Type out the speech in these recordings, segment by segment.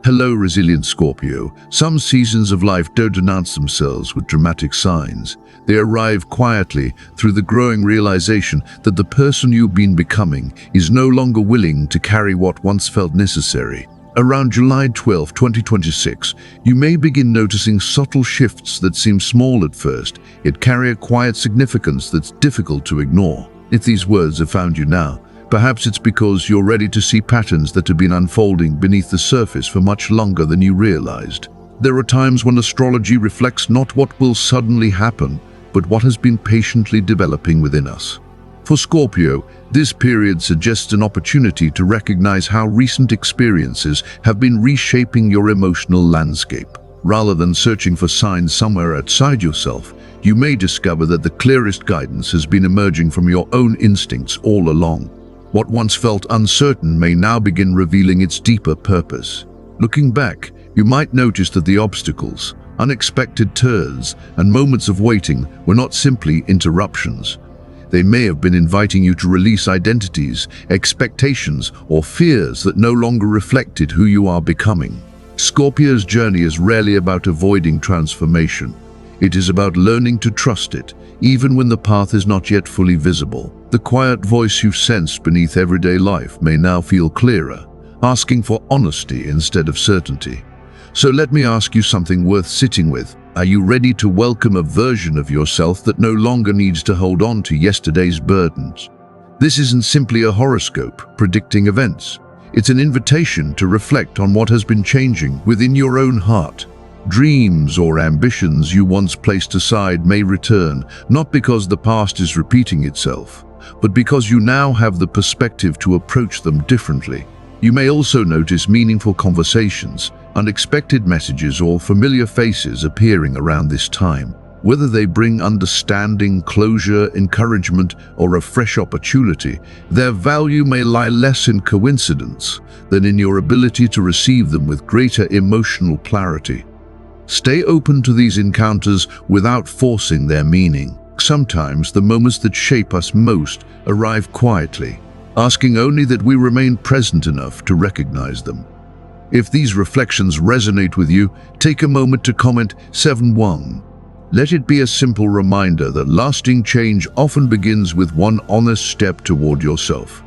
Hello, resilient Scorpio. Some seasons of life don't announce themselves with dramatic signs. They arrive quietly through the growing realization that the person you've been becoming is no longer willing to carry what once felt necessary. Around July 12, 2026, you may begin noticing subtle shifts that seem small at first, yet carry a quiet significance that's difficult to ignore. If these words have found you now, perhaps it's because you're ready to see patterns that have been unfolding beneath the surface for much longer than you realized. There are times when astrology reflects not what will suddenly happen, but what has been patiently developing within us. For Scorpio, this period suggests an opportunity to recognize how recent experiences have been reshaping your emotional landscape. Rather than searching for signs somewhere outside yourself, you may discover that the clearest guidance has been emerging from your own instincts all along. What once felt uncertain may now begin revealing its deeper purpose. Looking back, you might notice that the obstacles, unexpected turns, and moments of waiting were not simply interruptions. They may have been inviting you to release identities, expectations, or fears that no longer reflected who you are becoming. Scorpio's journey is rarely about avoiding transformation. It is about learning to trust it, even when the path is not yet fully visible. The quiet voice you've sensed beneath everyday life may now feel clearer, asking for honesty instead of certainty. So let me ask you something worth sitting with. Are you ready to welcome a version of yourself that no longer needs to hold on to yesterday's burdens? This isn't simply a horoscope predicting events. It's an invitation to reflect on what has been changing within your own heart. Dreams or ambitions you once placed aside may return, not because the past is repeating itself, but because you now have the perspective to approach them differently. You may also notice meaningful conversations, unexpected messages, or familiar faces appearing around this time. Whether they bring understanding, closure, encouragement, or a fresh opportunity, their value may lie less in coincidence than in your ability to receive them with greater emotional clarity. Stay open to these encounters without forcing their meaning. Sometimes the moments that shape us most arrive quietly, asking only that we remain present enough to recognize them. If these reflections resonate with you, take a moment to comment 7-1. Let it be a simple reminder that lasting change often begins with one honest step toward yourself.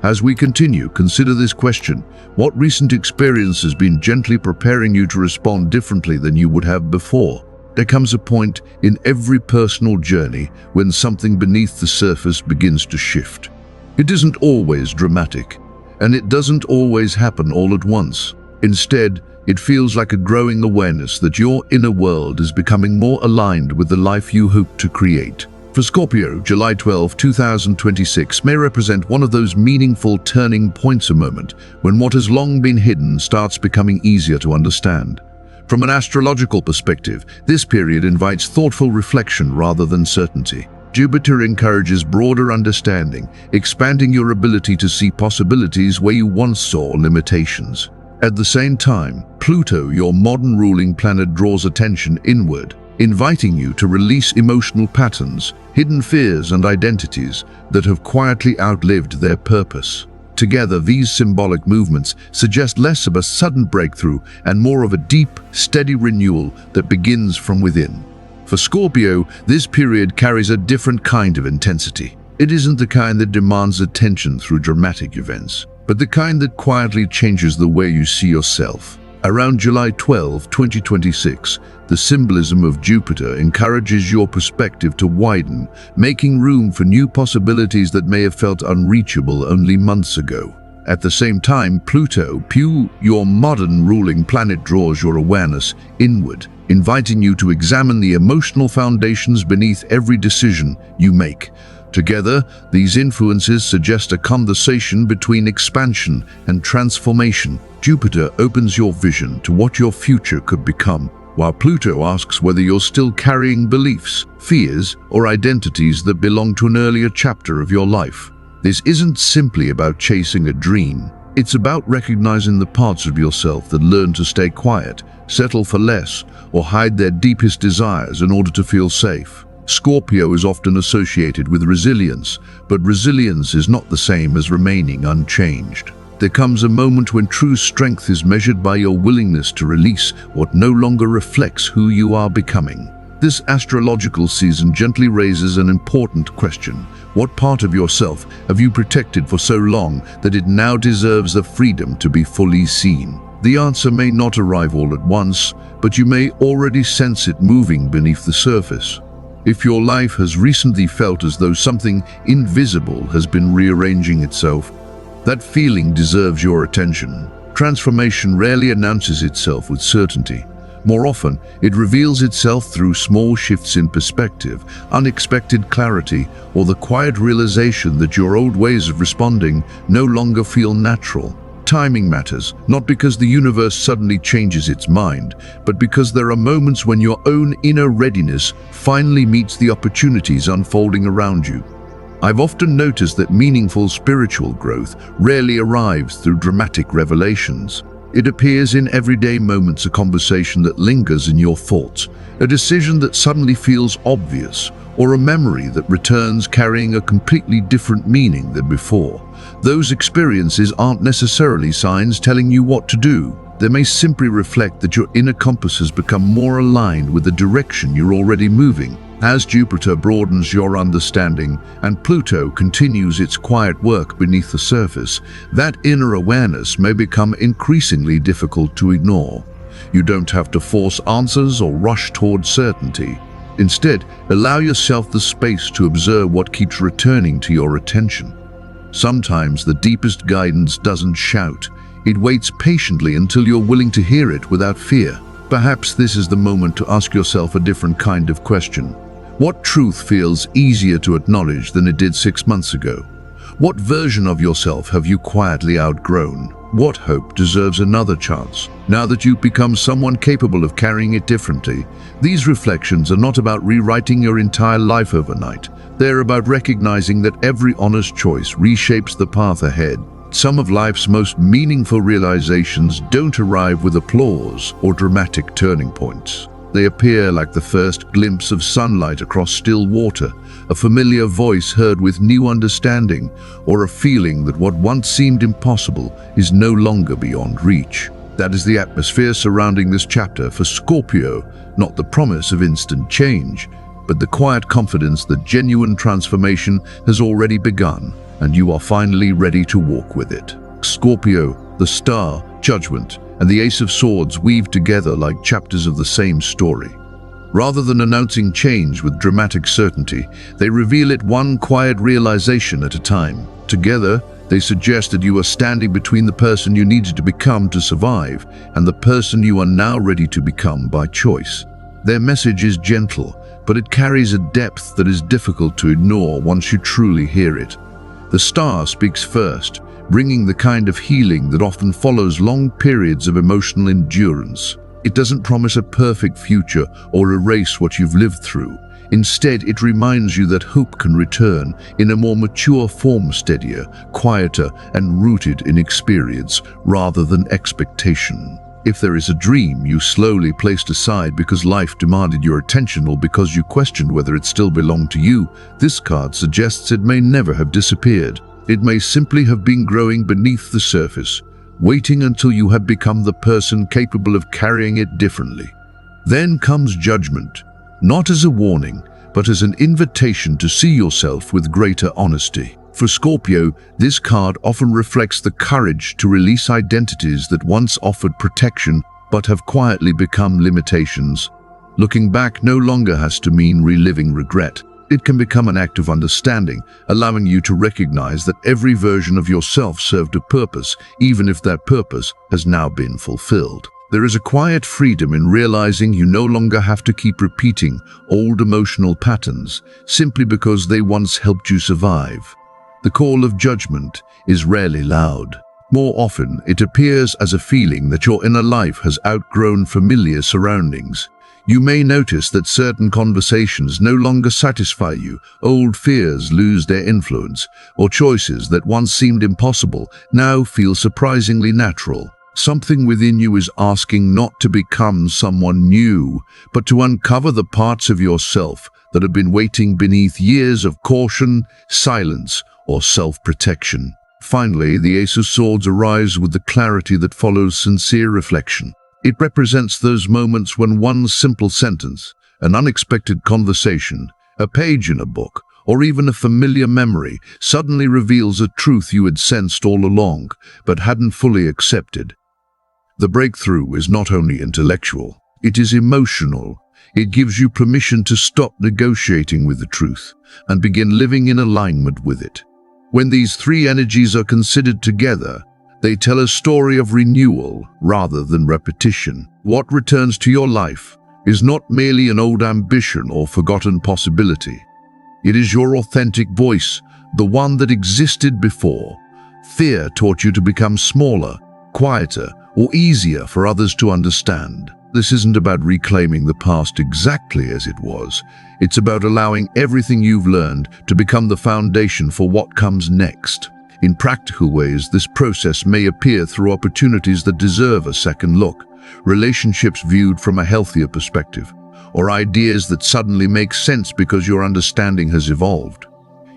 As we continue, consider this question: what recent experience has been gently preparing you to respond differently than you would have before? There comes a point in every personal journey when something beneath the surface begins to shift. It isn't always dramatic, and it doesn't always happen all at once. Instead, it feels like a growing awareness that your inner world is becoming more aligned with the life you hope to create. For Scorpio, July 12, 2026 may represent one of those meaningful turning points, a moment when what has long been hidden starts becoming easier to understand. From an astrological perspective, this period invites thoughtful reflection rather than certainty. Jupiter encourages broader understanding, expanding your ability to see possibilities where you once saw limitations. At the same time, Pluto, your modern ruling planet, draws attention inward, inviting you to release emotional patterns, hidden fears, and identities that have quietly outlived their purpose. Together, these symbolic movements suggest less of a sudden breakthrough and more of a deep, steady renewal that begins from within. For Scorpio, this period carries a different kind of intensity. It isn't the kind that demands attention through dramatic events, but the kind that quietly changes the way you see yourself. Around July 12, 2026, the symbolism of Jupiter encourages your perspective to widen, making room for new possibilities that may have felt unreachable only months ago. At the same time, Pluto, your modern ruling planet, draws your awareness inward, inviting you to examine the emotional foundations beneath every decision you make. Together, these influences suggest a conversation between expansion and transformation. Jupiter opens your vision to what your future could become, while Pluto asks whether you're still carrying beliefs, fears, or identities that belong to an earlier chapter of your life. This isn't simply about chasing a dream. It's about recognizing the parts of yourself that learn to stay quiet, settle for less, or hide their deepest desires in order to feel safe. Scorpio is often associated with resilience, but resilience is not the same as remaining unchanged. There comes a moment when true strength is measured by your willingness to release what no longer reflects who you are becoming. This astrological season gently raises an important question. What part of yourself have you protected for so long that it now deserves the freedom to be fully seen? The answer may not arrive all at once, but you may already sense it moving beneath the surface. If your life has recently felt as though something invisible has been rearranging itself, that feeling deserves your attention. Transformation rarely announces itself with certainty. More often, it reveals itself through small shifts in perspective, unexpected clarity, or the quiet realization that your old ways of responding no longer feel natural. Timing matters, not because the universe suddenly changes its mind, but because there are moments when your own inner readiness finally meets the opportunities unfolding around you. I've often noticed that meaningful spiritual growth rarely arrives through dramatic revelations. It appears in everyday moments, a conversation that lingers in your thoughts, a decision that suddenly feels obvious, or a memory that returns carrying a completely different meaning than before. Those experiences aren't necessarily signs telling you what to do. They may simply reflect that your inner compass has become more aligned with the direction you're already moving. As Jupiter broadens your understanding and Pluto continues its quiet work beneath the surface, that inner awareness may become increasingly difficult to ignore. You don't have to force answers or rush toward certainty. Instead, allow yourself the space to observe what keeps returning to your attention. Sometimes the deepest guidance doesn't shout. It waits patiently until you're willing to hear it without fear. Perhaps this is the moment to ask yourself a different kind of question. What truth feels easier to acknowledge than it did 6 months ago? What version of yourself have you quietly outgrown? What hope deserves another chance? Now that you've become someone capable of carrying it differently, these reflections are not about rewriting your entire life overnight. They're about recognizing that every honest choice reshapes the path ahead. Some of life's most meaningful realizations don't arrive with applause or dramatic turning points. They appear like the first glimpse of sunlight across still water, a familiar voice heard with new understanding, or a feeling that what once seemed impossible is no longer beyond reach. That is the atmosphere surrounding this chapter for Scorpio, not the promise of instant change, but the quiet confidence that genuine transformation has already begun, and you are finally ready to walk with it. Scorpio, the star, judgment, and the Ace of Swords weave together like chapters of the same story. Rather than announcing change with dramatic certainty, they reveal it one quiet realization at a time. Together, they suggest that you are standing between the person you needed to become to survive and the person you are now ready to become by choice. Their message is gentle, but it carries a depth that is difficult to ignore once you truly hear it. The star speaks first, bringing the kind of healing that often follows long periods of emotional endurance. It doesn't promise a perfect future or erase what you've lived through. Instead, it reminds you that hope can return in a more mature form, steadier, quieter, and rooted in experience rather than expectation. If there is a dream you slowly placed aside because life demanded your attention or because you questioned whether it still belonged to you, this card suggests it may never have disappeared. It may simply have been growing beneath the surface, waiting until you have become the person capable of carrying it differently. Then comes judgment, not as a warning, but as an invitation to see yourself with greater honesty. For Scorpio, this card often reflects the courage to release identities that once offered protection but have quietly become limitations. Looking back no longer has to mean reliving regret. It can become an act of understanding, allowing you to recognize that every version of yourself served a purpose, even if that purpose has now been fulfilled. There is a quiet freedom in realizing you no longer have to keep repeating old emotional patterns simply because they once helped you survive. The call of judgment is rarely loud. More often, it appears as a feeling that your inner life has outgrown familiar surroundings. You may notice that certain conversations no longer satisfy you, old fears lose their influence, or choices that once seemed impossible now feel surprisingly natural. Something within you is asking not to become someone new, but to uncover the parts of yourself that have been waiting beneath years of caution, silence, or self-protection. Finally, the Ace of Swords arrives with the clarity that follows sincere reflection. It represents those moments when one simple sentence, an unexpected conversation, a page in a book, or even a familiar memory suddenly reveals a truth you had sensed all along but hadn't fully accepted. The breakthrough is not only intellectual, it is emotional. It gives you permission to stop negotiating with the truth and begin living in alignment with it. When these three energies are considered together, they tell a story of renewal rather than repetition. What returns to your life is not merely an old ambition or forgotten possibility. It is your authentic voice, the one that existed before. Fear taught you to become smaller, quieter, or easier for others to understand. This isn't about reclaiming the past exactly as it was. It's about allowing everything you've learned to become the foundation for what comes next. In practical ways, this process may appear through opportunities that deserve a second look, relationships viewed from a healthier perspective, or ideas that suddenly make sense because your understanding has evolved.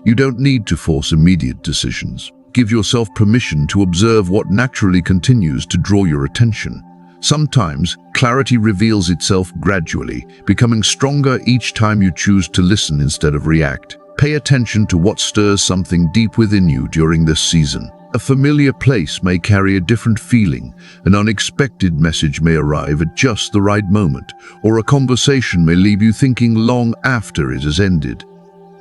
You don't need to force immediate decisions. Give yourself permission to observe what naturally continues to draw your attention. Sometimes, clarity reveals itself gradually, becoming stronger each time you choose to listen instead of react. Pay attention to what stirs something deep within you during this season. A familiar place may carry a different feeling, an unexpected message may arrive at just the right moment, or a conversation may leave you thinking long after it has ended.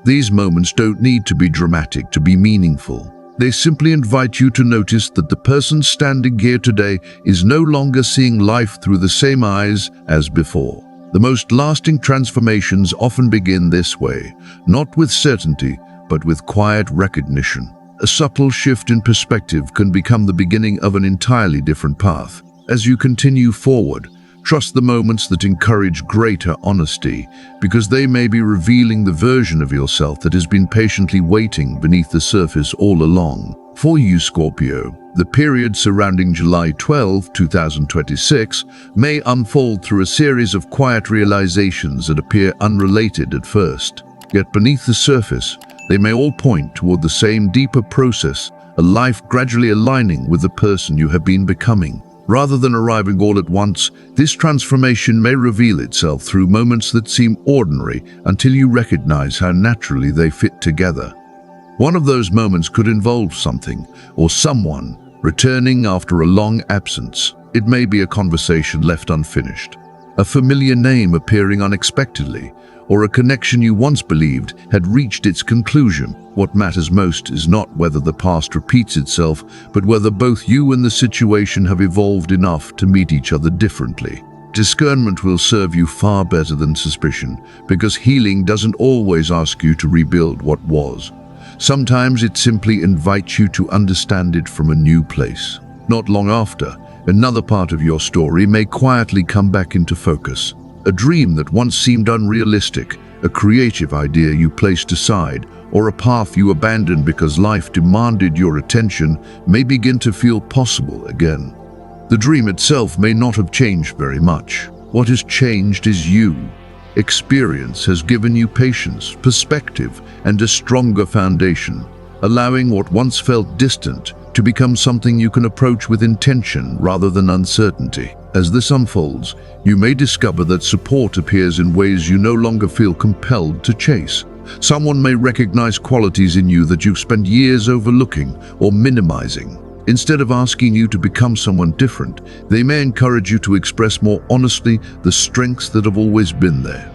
These moments don't need to be dramatic to be meaningful. They simply invite you to notice that the person standing here today is no longer seeing life through the same eyes as before. The most lasting transformations often begin this way, not with certainty, but with quiet recognition. A subtle shift in perspective can become the beginning of an entirely different path. As you continue forward, trust the moments that encourage greater honesty, because they may be revealing the version of yourself that has been patiently waiting beneath the surface all along. For you, Scorpio, the period surrounding July 12, 2026 may unfold through a series of quiet realizations that appear unrelated at first. Yet beneath the surface, they may all point toward the same deeper process, a life gradually aligning with the person you have been becoming. Rather than arriving all at once, this transformation may reveal itself through moments that seem ordinary until you recognize how naturally they fit together. One of those moments could involve something or someone returning after a long absence. It may be a conversation left unfinished, a familiar name appearing unexpectedly, or a connection you once believed had reached its conclusion. What matters most is not whether the past repeats itself, but whether both you and the situation have evolved enough to meet each other differently. Discernment will serve you far better than suspicion, because healing doesn't always ask you to rebuild what was. Sometimes it simply invites you to understand it from a new place. Not long after, another part of your story may quietly come back into focus. A dream that once seemed unrealistic, a creative idea you placed aside, or a path you abandoned because life demanded your attention may begin to feel possible again. The dream itself may not have changed very much. What has changed is you. Experience has given you patience, perspective, and a stronger foundation, allowing what once felt distant to become something you can approach with intention rather than uncertainty. As this unfolds, you may discover that support appears in ways you no longer feel compelled to chase. Someone may recognize qualities in you that you've spent years overlooking or minimizing. Instead of asking you to become someone different, they may encourage you to express more honestly the strengths that have always been there.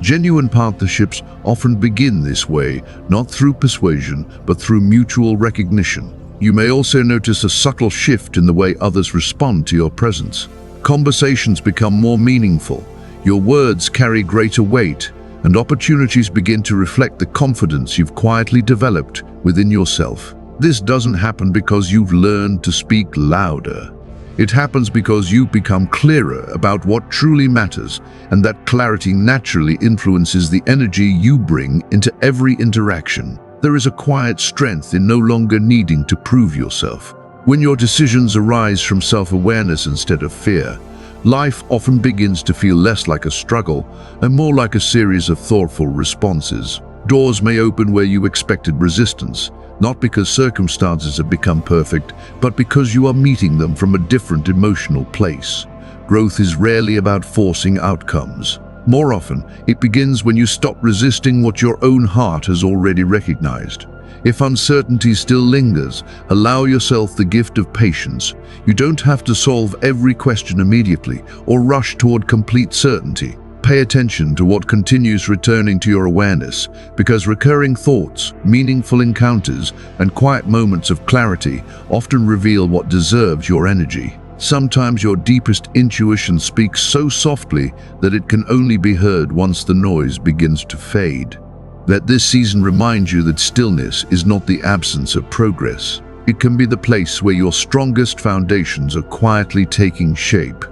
Genuine partnerships often begin this way, not through persuasion, but through mutual recognition. You may also notice a subtle shift in the way others respond to your presence. Conversations become more meaningful, your words carry greater weight, and opportunities begin to reflect the confidence you've quietly developed within yourself. This doesn't happen because you've learned to speak louder. It happens because you've become clearer about what truly matters, and that clarity naturally influences the energy you bring into every interaction. There is a quiet strength in no longer needing to prove yourself. When your decisions arise from self-awareness instead of fear, life often begins to feel less like a struggle and more like a series of thoughtful responses. Doors may open where you expected resistance, not because circumstances have become perfect, but because you are meeting them from a different emotional place. Growth is rarely about forcing outcomes. More often, it begins when you stop resisting what your own heart has already recognized. If uncertainty still lingers, allow yourself the gift of patience. You don't have to solve every question immediately or rush toward complete certainty. Pay attention to what continues returning to your awareness, because recurring thoughts, meaningful encounters, and quiet moments of clarity often reveal what deserves your energy. Sometimes your deepest intuition speaks so softly that it can only be heard once the noise begins to fade. Let this season remind you that stillness is not the absence of progress. It can be the place where your strongest foundations are quietly taking shape.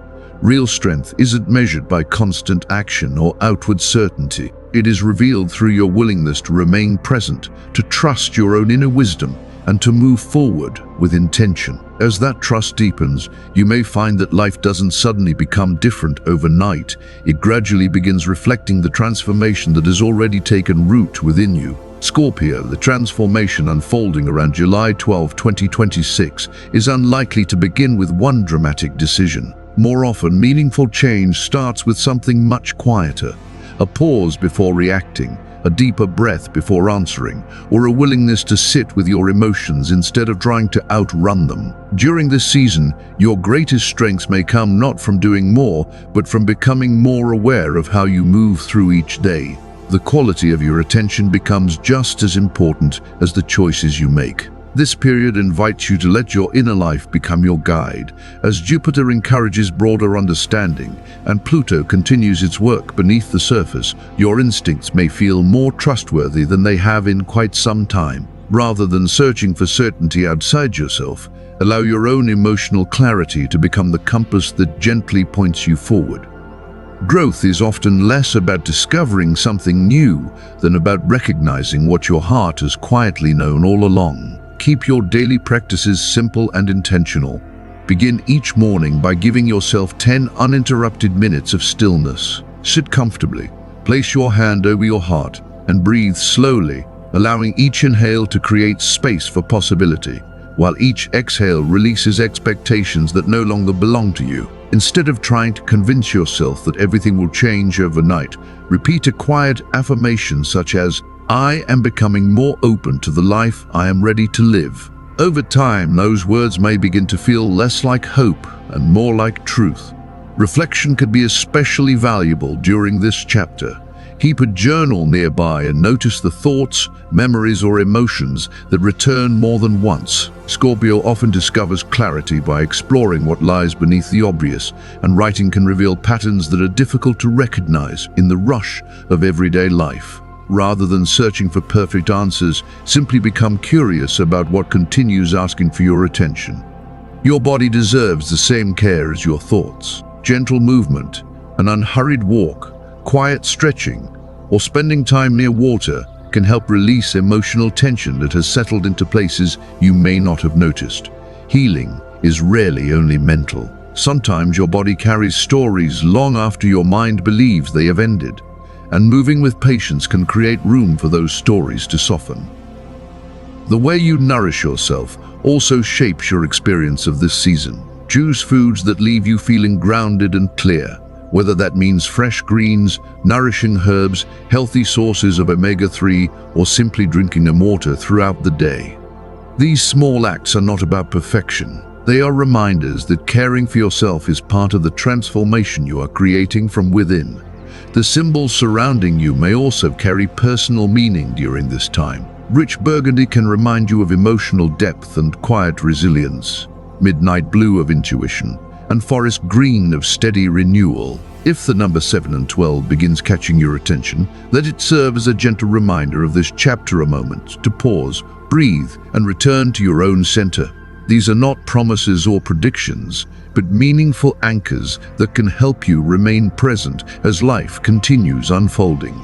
Real strength isn't measured by constant action or outward certainty. It is revealed through your willingness to remain present, to trust your own inner wisdom, and to move forward with intention. As that trust deepens, you may find that life doesn't suddenly become different overnight. It gradually begins reflecting the transformation that has already taken root within you. Scorpio, the transformation unfolding around July 12, 2026, is unlikely to begin with one dramatic decision. More often, meaningful change starts with something much quieter. A pause before reacting, a deeper breath before answering, or a willingness to sit with your emotions instead of trying to outrun them. During this season, your greatest strengths may come not from doing more, but from becoming more aware of how you move through each day. The quality of your attention becomes just as important as the choices you make. This period invites you to let your inner life become your guide, as Jupiter encourages broader understanding and Pluto continues its work beneath the surface. Your instincts may feel more trustworthy than they have in quite some time. Rather than searching for certainty outside yourself, allow your own emotional clarity to become the compass that gently points you forward. Growth is often less about discovering something new than about recognizing what your heart has quietly known all along. Keep your daily practices simple and intentional. Begin each morning by giving yourself 10 uninterrupted minutes of stillness. Sit comfortably, place your hand over your heart, and breathe slowly, allowing each inhale to create space for possibility, while each exhale releases expectations that no longer belong to you. Instead of trying to convince yourself that everything will change overnight, repeat a quiet affirmation such as, "I am becoming more open to the life I am ready to live." Over time, those words may begin to feel less like hope and more like truth. Reflection could be especially valuable during this chapter. Keep a journal nearby and notice the thoughts, memories, or emotions that return more than once. Scorpio often discovers clarity by exploring what lies beneath the obvious, and writing can reveal patterns that are difficult to recognize in the rush of everyday life. Rather than searching for perfect answers, simply become curious about what continues asking for your attention. Your body deserves the same care as your thoughts. Gentle movement, an unhurried walk, quiet stretching, or spending time near water can help release emotional tension that has settled into places you may not have noticed. Healing is rarely only mental. Sometimes your body carries stories long after your mind believes they have ended, and moving with patience can create room for those stories to soften. The way you nourish yourself also shapes your experience of this season. Choose foods that leave you feeling grounded and clear, whether that means fresh greens, nourishing herbs, healthy sources of omega-3, or simply drinking water throughout the day. These small acts are not about perfection. They are reminders that caring for yourself is part of the transformation you are creating from within. The symbols surrounding you may also carry personal meaning during this time. Rich burgundy can remind you of emotional depth and quiet resilience, midnight blue of intuition, and forest green of steady renewal. If the number 7 and 12 begins catching your attention, let it serve as a gentle reminder of this chapter, a moment to pause, breathe, and return to your own center. These are not promises or predictions, but meaningful anchors that can help you remain present as life continues unfolding.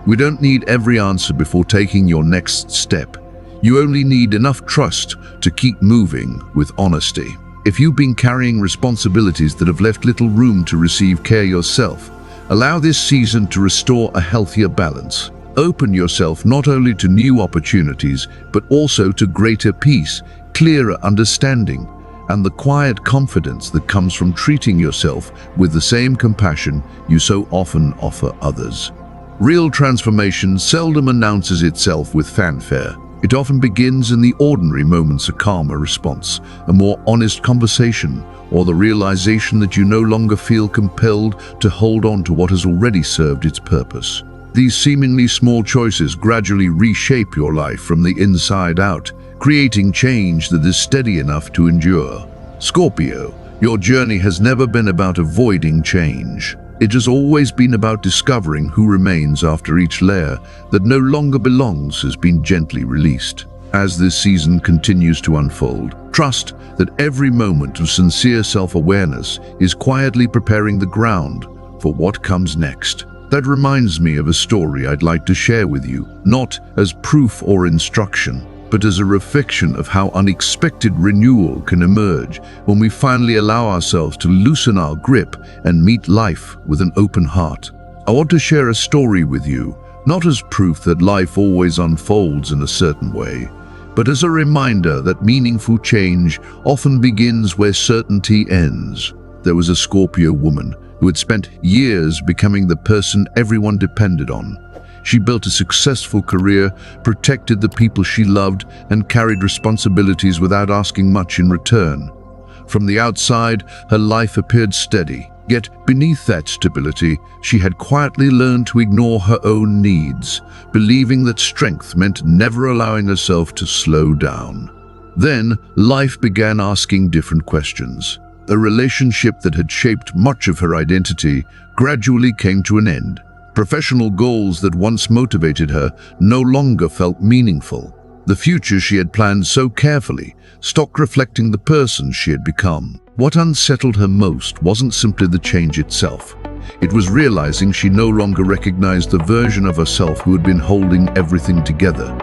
We don't need every answer before taking your next step. You only need enough trust to keep moving with honesty. If you've been carrying responsibilities that have left little room to receive care yourself, allow this season to restore a healthier balance. open yourself not only to new opportunities, but also to greater peace, clearer understanding, and the quiet confidence that comes from treating yourself with the same compassion you so often offer others. Real transformation seldom announces itself with fanfare. It often begins in the ordinary moments: a calmer response, a more honest conversation, or the realization that you no longer feel compelled to hold on to what has already served its purpose. These seemingly small choices gradually reshape your life from the inside out, creating change that is steady enough to endure. Scorpio, your journey has never been about avoiding change. It has always been about discovering who remains after each layer that no longer belongs has been gently released. As this season continues to unfold, trust that every moment of sincere self-awareness is quietly preparing the ground for what comes next. That reminds me of a story I'd like to share with you, not as proof or instruction, but as a reflection of how unexpected renewal can emerge when we finally allow ourselves to loosen our grip and meet life with an open heart. I want to share a story with you, not as proof that life always unfolds in a certain way, but as a reminder that meaningful change often begins where certainty ends. There was a Scorpio woman who had spent years becoming the person everyone depended on. She built a successful career, protected the people she loved, and carried responsibilities without asking much in return. From the outside, her life appeared steady, yet beneath that stability, she had quietly learned to ignore her own needs, believing that strength meant never allowing herself to slow down. Then, life began asking different questions. A relationship that had shaped much of her identity gradually came to an end. Professional goals that once motivated her no longer felt meaningful. The future she had planned so carefully stopped reflecting the person she had become. What unsettled her most wasn't simply the change itself. It was realizing she no longer recognized the version of herself who had been holding everything together.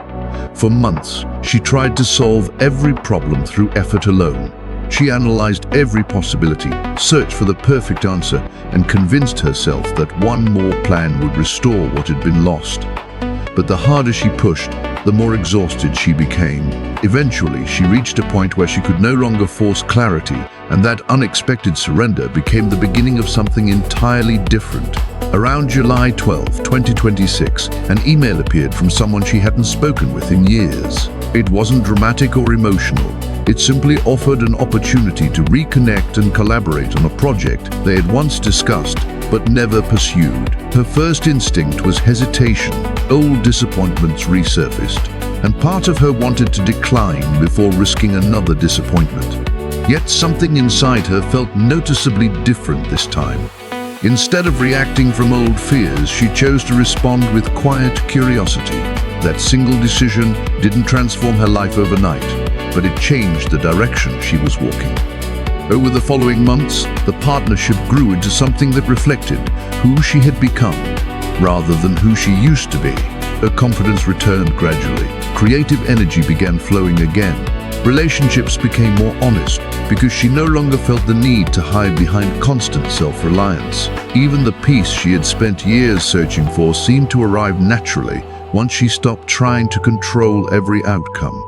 For months, she tried to solve every problem through effort alone. She analyzed every possibility, searched for the perfect answer, and convinced herself that one more plan would restore what had been lost. But the harder she pushed, the more exhausted she became. Eventually, she reached a point where she could no longer force clarity, and that unexpected surrender became the beginning of something entirely different. Around July 12, 2026, an email appeared from someone she hadn't spoken with in years. It wasn't dramatic or emotional. It simply offered an opportunity to reconnect and collaborate on a project they had once discussed but never pursued. Her first instinct was hesitation. Old disappointments resurfaced, and part of her wanted to decline before risking another disappointment. Yet something inside her felt noticeably different this time. Instead of reacting from old fears, she chose to respond with quiet curiosity. That single decision didn't transform her life overnight, but it changed the direction she was walking. Over the following months, the partnership grew into something that reflected who she had become, rather than who she used to be. Her confidence returned gradually. Creative energy began flowing again. Relationships became more honest because she no longer felt the need to hide behind constant self-reliance. Even the peace she had spent years searching for seemed to arrive naturally once she stopped trying to control every outcome.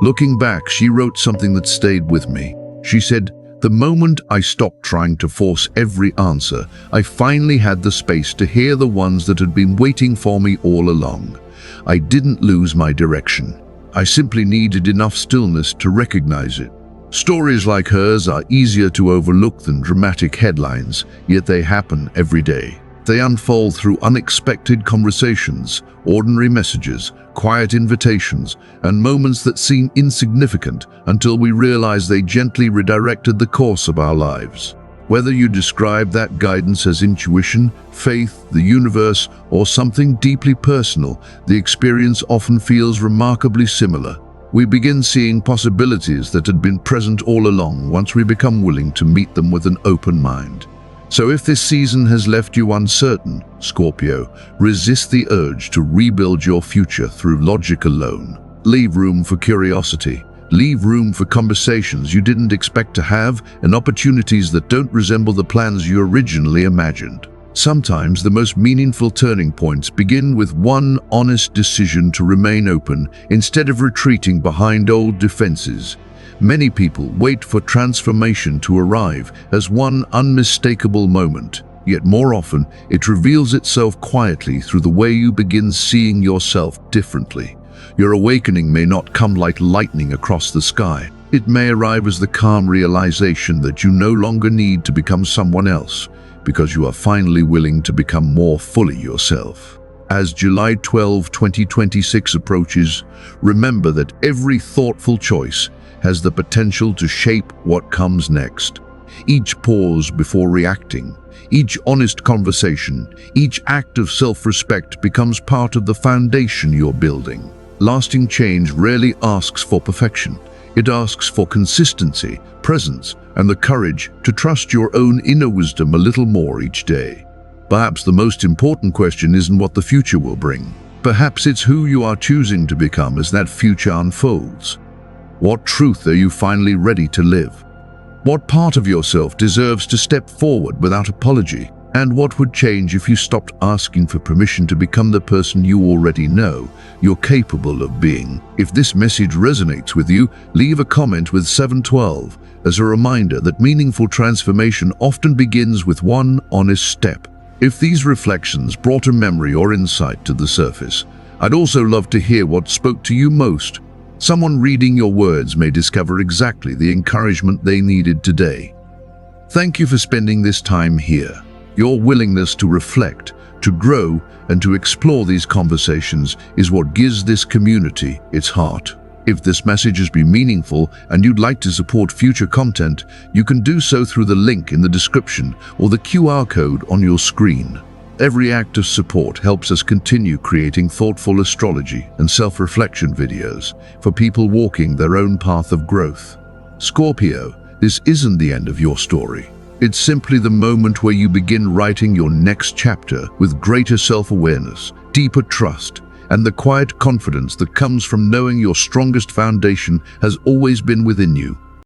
Looking back, she wrote something that stayed with me. She said, "The moment I stopped trying to force every answer, I finally had the space to hear the ones that had been waiting for me all along. I didn't lose my direction. I simply needed enough stillness to recognize it." Stories like hers are easier to overlook than dramatic headlines, yet they happen every day. They unfold through unexpected conversations, ordinary messages, quiet invitations, and moments that seem insignificant until we realize they gently redirected the course of our lives. Whether you describe that guidance as intuition, faith, the universe, or something deeply personal, the experience often feels remarkably similar. We begin seeing possibilities that had been present all along once we become willing to meet them with an open mind. So if this season has left you uncertain, Scorpio, resist the urge to rebuild your future through logic alone. Leave room for curiosity. Leave room for conversations you didn't expect to have and opportunities that don't resemble the plans you originally imagined. Sometimes the most meaningful turning points begin with one honest decision to remain open instead of retreating behind old defenses. Many people wait for transformation to arrive as one unmistakable moment, yet more often it reveals itself quietly through the way you begin seeing yourself differently. Your awakening may not come like lightning across the sky. It may arrive as the calm realization that you no longer need to become someone else, because you are finally willing to become more fully yourself. As July 12, 2026 approaches, remember that every thoughtful choice has the potential to shape what comes next. Each pause before reacting, each honest conversation, each act of self-respect becomes part of the foundation you're building. Lasting change rarely asks for perfection. It asks for consistency, presence, and the courage to trust your own inner wisdom a little more each day. Perhaps the most important question isn't what the future will bring. Perhaps it's who you are choosing to become as that future unfolds. What truth are you finally ready to live? What part of yourself deserves to step forward without apology? And what would change if you stopped asking for permission to become the person you already know you're capable of being? If this message resonates with you, leave a comment with 712 as a reminder that meaningful transformation often begins with one honest step. If these reflections brought a memory or insight to the surface, I'd also love to hear what spoke to you most. Someone reading your words may discover exactly the encouragement they needed today. Thank you for spending this time here. Your willingness to reflect, to grow, and to explore these conversations is what gives this community its heart. If this message has been meaningful and you'd like to support future content, you can do so through the link in the description or the QR code on your screen. Every act of support helps us continue creating thoughtful astrology and self-reflection videos for people walking their own path of growth. Scorpio, this isn't the end of your story. It's simply the moment where you begin writing your next chapter with greater self-awareness, deeper trust, and the quiet confidence that comes from knowing your strongest foundation has always been within you.